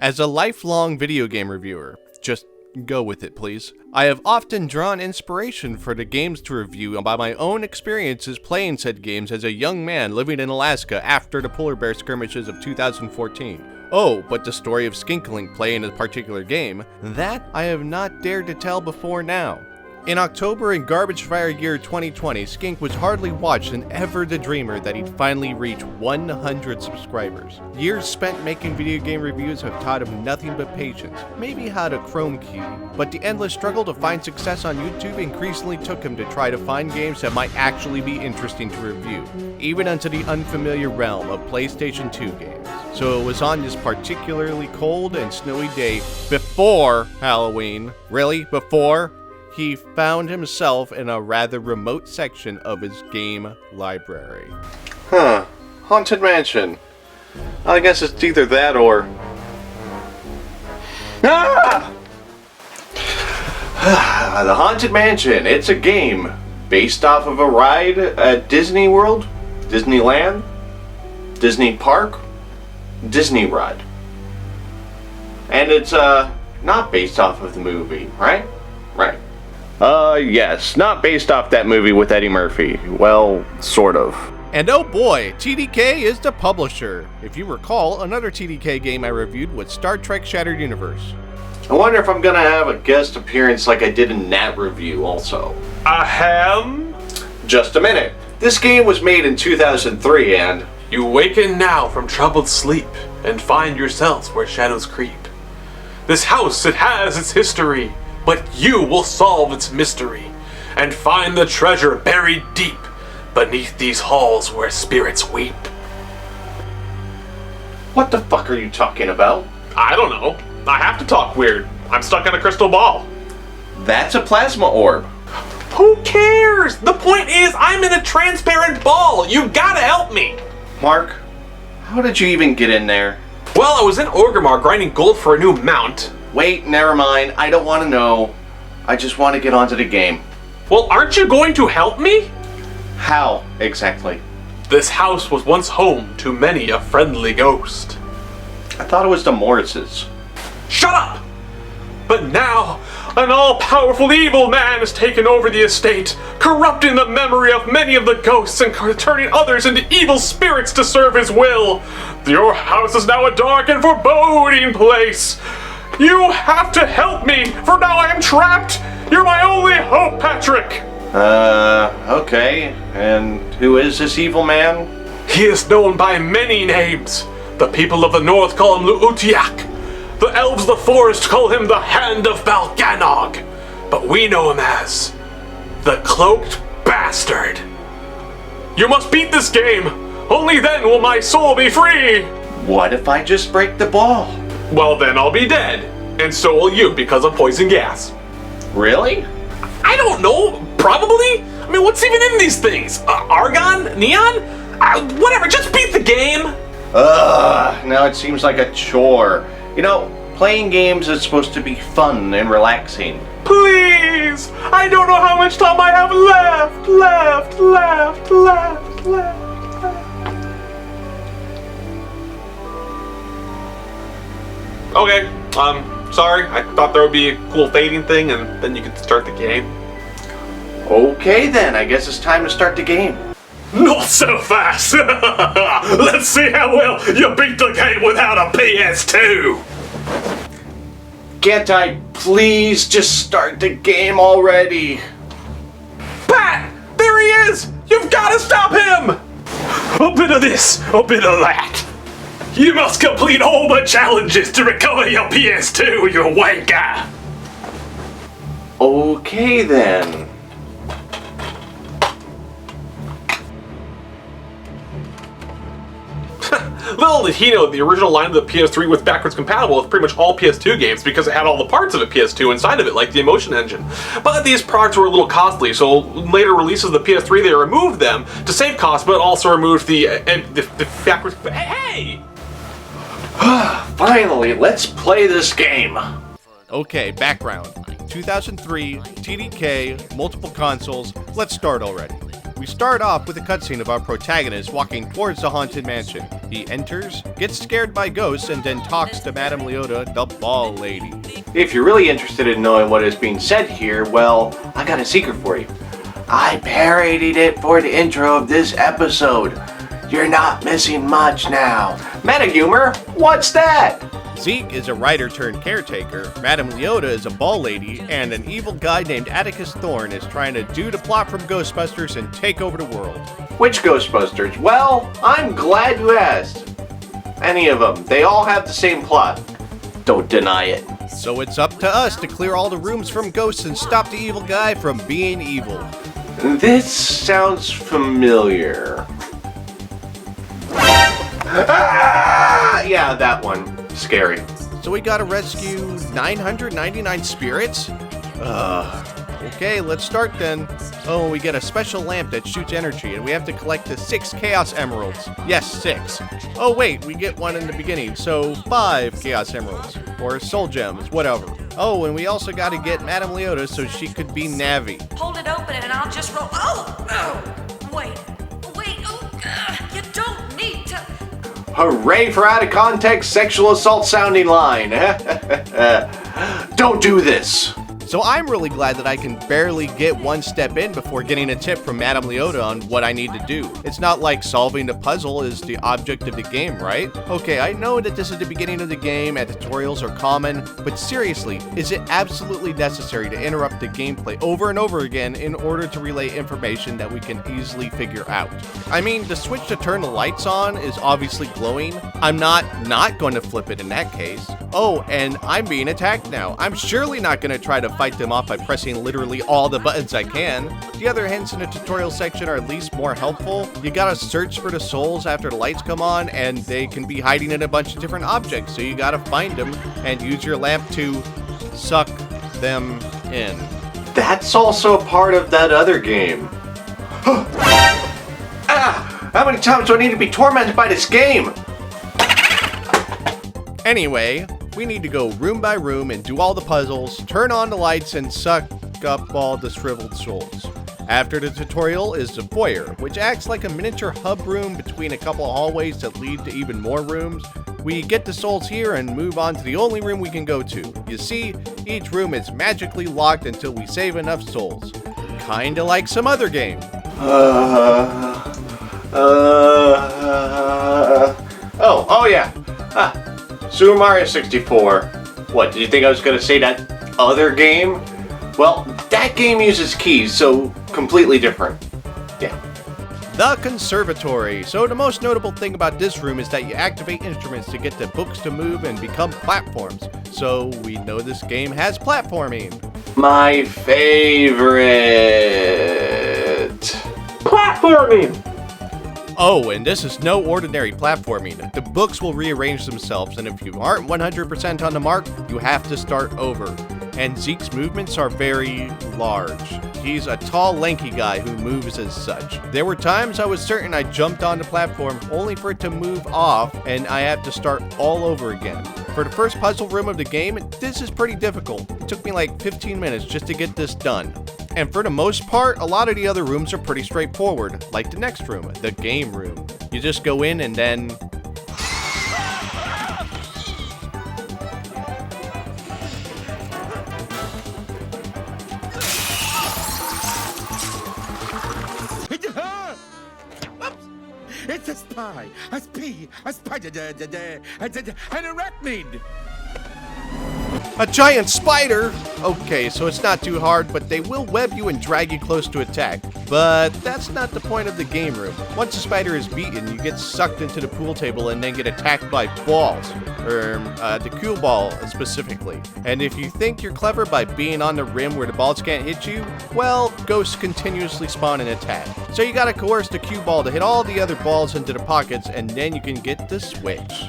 As a lifelong video game reviewer, just go with it please, I have often drawn inspiration for the games to review by my own experiences playing said games as a young man living in Alaska after the polar bear skirmishes of 2014. Oh, but the story of Skinkalink playing a particular game, that I have not dared to tell before now. In October in Garbage Fire year 2020, Skink was hardly watched and ever the dreamer that he'd finally reach 100 subscribers. Years spent making video game reviews have taught him nothing but patience, maybe how to chrome key, but the endless struggle to find success on YouTube increasingly took him to try to find games that might actually be interesting to review, even into the unfamiliar realm of PlayStation 2 games. So it was on this particularly cold and snowy day before Halloween, really, before, he found himself in a rather remote section of his game library. Haunted Mansion. I guess it's either that or... The Haunted Mansion. It's a game based off of a ride at Disney World, Disneyland, Disney Park, Disney Ride. And it's not based off of the movie, right? Right. Yes, not based off that movie with Eddie Murphy. Well, sort of. And oh boy, TDK is the publisher. If you recall, another TDK game I reviewed was Star Trek Shattered Universe. I wonder if I'm gonna have a guest appearance like I did in that review also. Ahem? Just a minute. This game was made in 2003 and... You waken now from troubled sleep and find yourselves where shadows creep. This house, it has its history, but you will solve its mystery and find the treasure buried deep beneath these halls where spirits weep. What the fuck are you talking about? I don't know. I have to talk weird. I'm stuck in a crystal ball. That's a plasma orb. Who cares? The point is, I'm in a transparent ball. You gotta help me. Mark, how did you even get in there? Well, I was in Orgrimmar grinding gold for a new mount. Wait, never mind. I don't want to know. I just want to get onto the game. Well, aren't you going to help me? How, exactly? This house was once home to many a friendly ghost. I thought it was the Morrises. Shut up! But now, an all-powerful evil man has taken over the estate, corrupting the memory of many of the ghosts and turning others into evil spirits to serve his will. Your house is now a dark and foreboding place. You have to help me, for now I am trapped! You're my only hope, Patrick! Okay. And who is this evil man? He is known by many names. The people of the north call him Luutiak. The elves of the forest call him the Hand of Balganog. But we know him as the Cloaked Bastard. You must beat this game! Only then will my soul be free! What if I just break the ball? Well, then I'll be dead. And so will you because of poison gas. Really? I don't know. Probably? I mean, what's even in these things? Argon? Neon? Whatever, just beat the game! Now it seems like a chore. You know, playing games is supposed to be fun and relaxing. Please! I don't know how much time I have left. Okay, sorry. I thought there would be a cool fading thing and then you could start the game. Okay then, I guess it's time to start the game. Not so fast! Let's see how well you beat the game without a PS2! Can't I please just start the game already? Pat! There he is! You've gotta stop him! A bit of this, a bit of that. You must complete all the challenges to recover your PS2, you wanker! Okay then. Little did he know the original line of the PS3 was backwards compatible with pretty much all PS2 games because it had all the parts of a PS2 inside of it, like the Emotion Engine. But these products were a little costly, so later releases of the PS3 they removed them to save costs, but also removed the backwards. Hey! Finally, let's play this game. Okay, background. 2003, TDK, multiple consoles. Let's start already. We start off with a cutscene of our protagonist walking towards the haunted mansion. He enters, gets scared by ghosts, and then talks to Madame Leota, the ball lady. If you're really interested in knowing what is being said here, well, I got a secret for you. I parodied it for the intro of this episode. You're not missing much now. Meta humor? What's that? Zeke is a writer turned caretaker, Madame Leota is a ball lady, and an evil guy named Atticus Thorne is trying to do the plot from Ghostbusters and take over the world. Which Ghostbusters? Well, I'm glad you asked. Any of them. They all have the same plot. Don't deny it. So it's up to us to clear all the rooms from ghosts and stop the evil guy from being evil. This sounds familiar. Ah! Yeah, that one. Scary. So we gotta rescue 999 spirits? Okay, let's start then. Oh, we get a special lamp that shoots energy, and we have to collect the 6 Chaos Emeralds. Yes, 6. Oh wait, we get one in the beginning, so 5 Chaos Emeralds. Or Soul Gems, whatever. Oh, and we also gotta get Madame Leota so she could be Navi. Hold it open and I'll just roll. Wait, you don't need to. Hooray for out of context sexual assault sounding line. Don't do this. So I'm really glad that I can barely get one step in before getting a tip from Madame Leota on what I need to do. It's not like solving the puzzle is the object of the game, right? Okay, I know that this is the beginning of the game and tutorials are common, but seriously, is it absolutely necessary to interrupt the gameplay over and over again in order to relay information that we can easily figure out? I mean, the switch to turn the lights on is obviously glowing. I'm not going to flip it in that case. Oh, and I'm being attacked now. I'm surely not going to try to fight them off by pressing literally all the buttons I can. The other hints in the tutorial section are at least more helpful. You gotta search for the souls after the lights come on, and they can be hiding in a bunch of different objects, so you gotta find them and use your lamp to suck them in. That's also a part of that other game. How many times do I need to be tormented by this game? Anyway, we need to go room by room and do all the puzzles, turn on the lights, and suck up all the shriveled souls. After the tutorial is the foyer, which acts like a miniature hub room between a couple of hallways that lead to even more rooms. We get the souls here and move on to the only room we can go to. You see, each room is magically locked until we save enough souls. Kinda like some other game. Oh yeah. Super Mario 64. What, did you think I was going to say that other game? Well, that game uses keys, so completely different. Yeah. The Conservatory. So the most notable thing about this room is that you activate instruments to get the books to move and become platforms. So we know this game has platforming. My favorite. Platforming! Oh, and this is no ordinary platforming. The books will rearrange themselves, and if you aren't 100% on the mark, you have to start over. And Zeke's movements are very large. He's a tall, lanky guy who moves as such. There were times I was certain I jumped on the platform only for it to move off, and I have to start all over again. For the first puzzle room of the game, this is pretty difficult. It took me like 15 minutes just to get this done. And for the most part, a lot of the other rooms are pretty straightforward, like the next room, the game room. You just go in and then... It's a spy, a spy, a spider, an arachnid. A giant spider? Okay, so it's not too hard, but they will web you and drag you close to attack. But that's not the point of the game room. Once the spider is beaten, you get sucked into the pool table and then get attacked by balls. Or the cue ball specifically. And if you think you're clever by being on the rim where the balls can't hit you, well, ghosts continuously spawn and attack. So you gotta coerce the cue ball to hit all the other balls into the pockets, and then you can get the switch.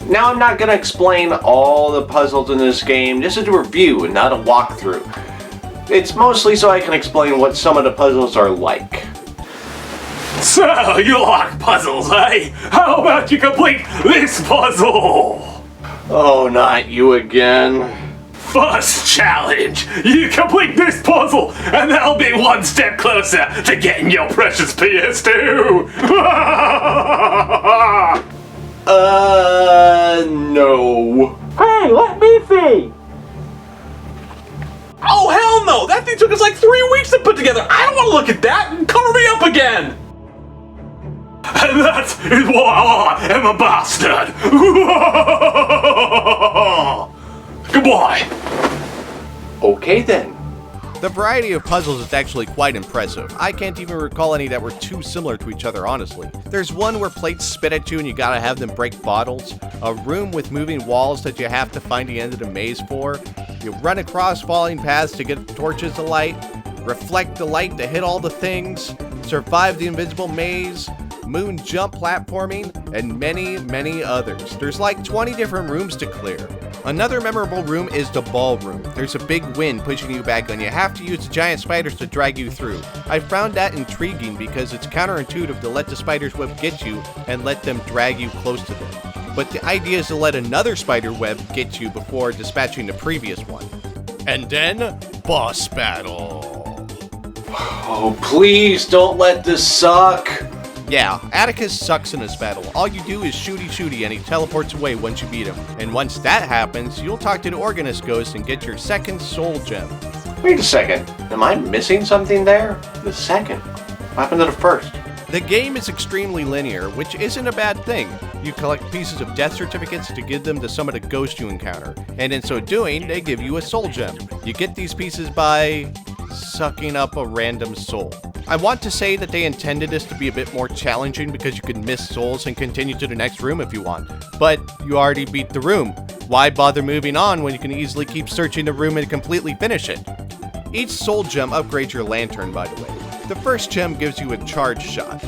Now I'm not going to explain all the puzzles in this game. This is a review and not a walkthrough. It's mostly so I can explain what some of the puzzles are like. So, you like puzzles, eh? How about you complete this puzzle? Oh, not you again. First challenge, you complete this puzzle, and that'll be one step closer to getting your precious PS2. No. Hey, let me see. Oh, hell no! That thing took us like 3 weeks to put together. I don't want to look at that. Cover me up again. And that is why I am a bastard. Goodbye. Okay then. The variety of puzzles is actually quite impressive. I can't even recall any that were too similar to each other, honestly. There's one where plates spit at you and you gotta have them break bottles, a room with moving walls that you have to find the end of the maze for, you run across falling paths to get torches to light, reflect the light to hit all the things, survive the invisible maze, moon jump platforming, and many, many others. There's like 20 different rooms to clear. Another memorable room is the ballroom. There's a big wind pushing you back and you have to use the giant spiders to drag you through. I found that intriguing because it's counterintuitive to let the spider's web get you and let them drag you close to them. But the idea is to let another spider web get you before dispatching the previous one. And then, boss battle. Oh, please don't let this suck. Yeah, Atticus sucks in this battle. All you do is shooty and he teleports away once you beat him. And once that happens, you'll talk to the Organist Ghost and get your second soul gem. Wait a second. Am I missing something there? The second. What happened to the first? The game is extremely linear, which isn't a bad thing. You collect pieces of death certificates to give them to some of the ghosts you encounter. And in so doing, they give you a soul gem. You get these pieces by sucking up a random soul. I want to say that they intended this to be a bit more challenging because you could miss souls and continue to the next room if you want. But you already beat the room. Why bother moving on when you can easily keep searching the room and completely finish it? Each soul gem upgrades your lantern, by the way. The first gem gives you a charge shot.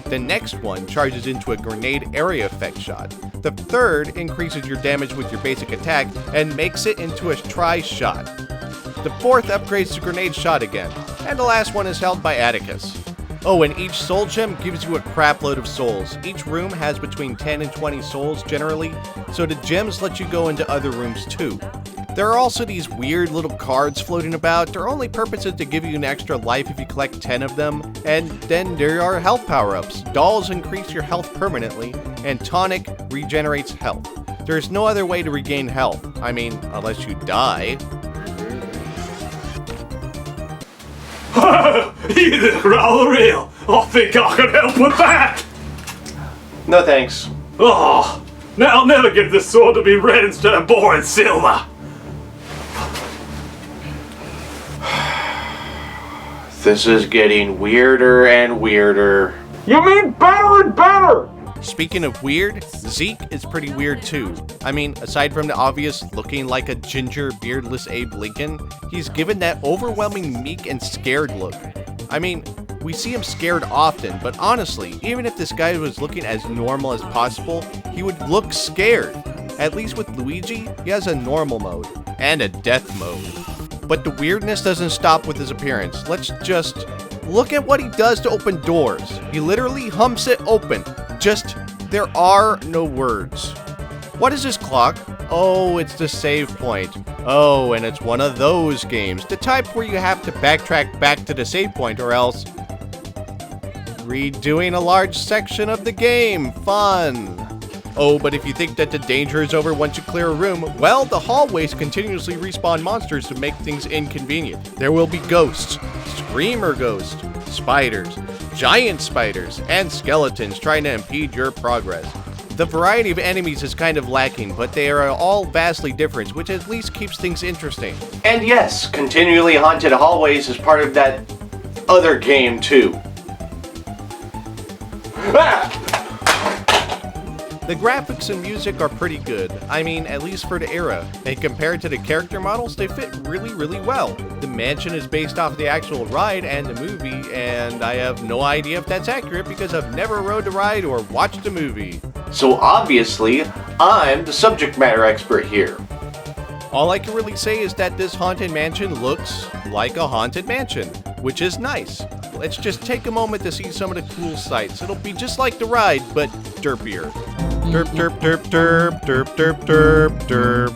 The next one charges into a grenade area effect shot. The third increases your damage with your basic attack and makes it into a tri-shot. The fourth upgrades to grenade shot again, and the last one is held by Atticus. Oh, and each soul gem gives you a crap load of souls. Each room has between 10 and 20 souls generally, so the gems let you go into other rooms too. There are also these weird little cards floating about. Their only purpose is to give you an extra life if you collect 10 of them, and then there are health power-ups. Dolls increase your health permanently, and Tonic regenerates health. There's no other way to regain health. I mean, unless you die. You look rather real. I think I could help with that. No thanks. Oh, now I'll never get this sword to be red instead of boring silver. This is getting weirder and weirder. You mean better and better? Speaking of weird, Zeke is pretty weird too. I mean, aside from the obvious looking like a ginger, beardless Abe Lincoln, he's given that overwhelming meek and scared look. I mean, we see him scared often, but honestly, even if this guy was looking as normal as possible, he would look scared. At least with Luigi, he has a normal mode, and a death mode. But the weirdness doesn't stop with his appearance. Let's just look at what he does to open doors. He literally humps it open. Just, there are no words. What is this clock? Oh, it's the save point. Oh, and it's one of those games. The type where you have to backtrack back to the save point or else redoing a large section of the game. Fun. Oh, but if you think that the danger is over once you clear a room, well, the hallways continuously respawn monsters to make things inconvenient. There will be ghosts, screamer ghosts, spiders, giant spiders, and skeletons trying to impede your progress. The variety of enemies is kind of lacking, but they are all vastly different, which at least keeps things interesting. And yes, continually haunted hallways is part of that other game too. Ah! The graphics and music are pretty good. I mean, at least for the era. And compared to the character models, they fit really, really well. The mansion is based off the actual ride and the movie, and I have no idea if that's accurate because I've never rode the ride or watched the movie. So obviously, I'm the subject matter expert here. All I can really say is that this haunted mansion looks like a haunted mansion, which is nice. Let's just take a moment to see some of the cool sights. It'll be just like the ride, but derpier. Derp, derp, derp, derp, derp, derp, derp, derp.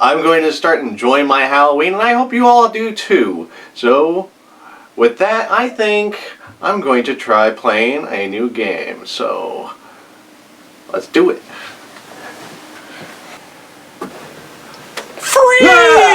I'm going to start enjoying my Halloween, and I hope you all do too. So, with that, I think I'm going to try playing a new game. So, let's do it. Free!